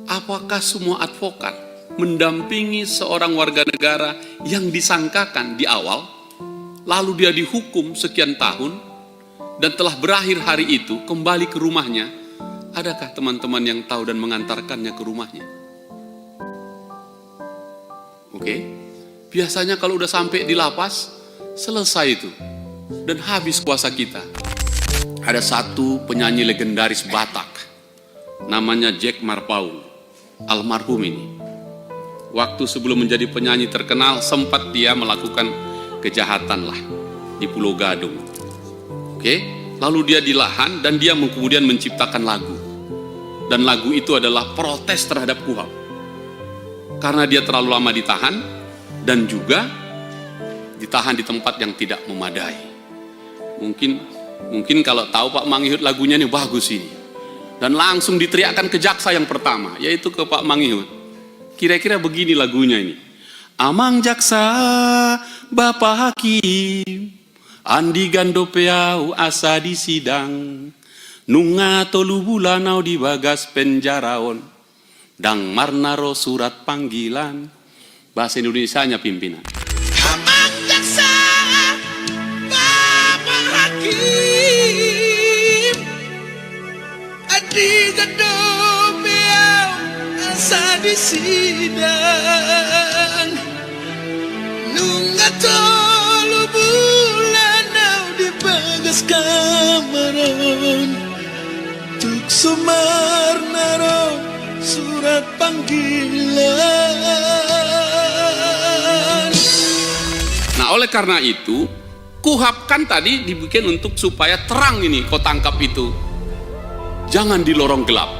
apakah semua advokat mendampingi seorang warga negara yang disangkakan di awal, lalu dia dihukum sekian tahun, dan telah berakhir hari itu kembali ke rumahnya? Adakah teman-teman yang tahu dan mengantarkannya ke rumahnya? Oke, biasanya kalau udah sampai di lapas, selesai itu, dan habis kuasa kita. Ada satu penyanyi legendaris Batak, namanya Jack Marpaung, almarhum ini. Waktu sebelum menjadi penyanyi terkenal, sempat dia melakukan kejahatan lah di Pulau Gadung. Oke, lalu dia ditahan dan dia kemudian menciptakan lagu. Dan lagu itu adalah protes terhadap KUHP. Karena dia terlalu lama ditahan dan juga ditahan di tempat yang tidak memadai. Mungkin kalau tahu Pak Mangihut lagunya ini bagus ini. Dan langsung diteriakkan ke jaksa yang pertama, yaitu ke Pak Mangihut. Kira-kira begini lagunya ini. Amang jaksa, Bapak Hakim, andi gando peau asa di sidang, nunga tolu bulanau di bagas penjaraon, dang marnaro surat panggilan. Bahasa Indonesianya pimpinan. Amang jaksa, Bapak Hakim, andi gando peau asa di sidang, nunga tolu bulanau di bagas kamaron, tuk sumarnaro surat panggilan. Nah, oleh karena itu, KUHP kan tadi dibikin untuk supaya terang ini, kau tangkap itu. Jangan di lorong gelap.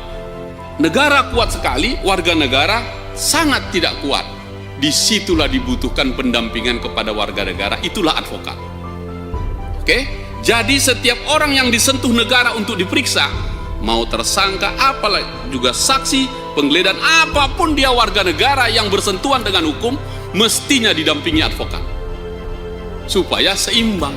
Negara kuat sekali, warga negara sangat tidak kuat. Disitulah dibutuhkan pendampingan kepada warga negara, itulah advokat. Oke? Jadi setiap orang yang disentuh negara untuk diperiksa, mau tersangka, apalah juga saksi, penggeledahan, apapun dia warga negara yang bersentuhan dengan hukum, mestinya didampingi advokat supaya seimbang.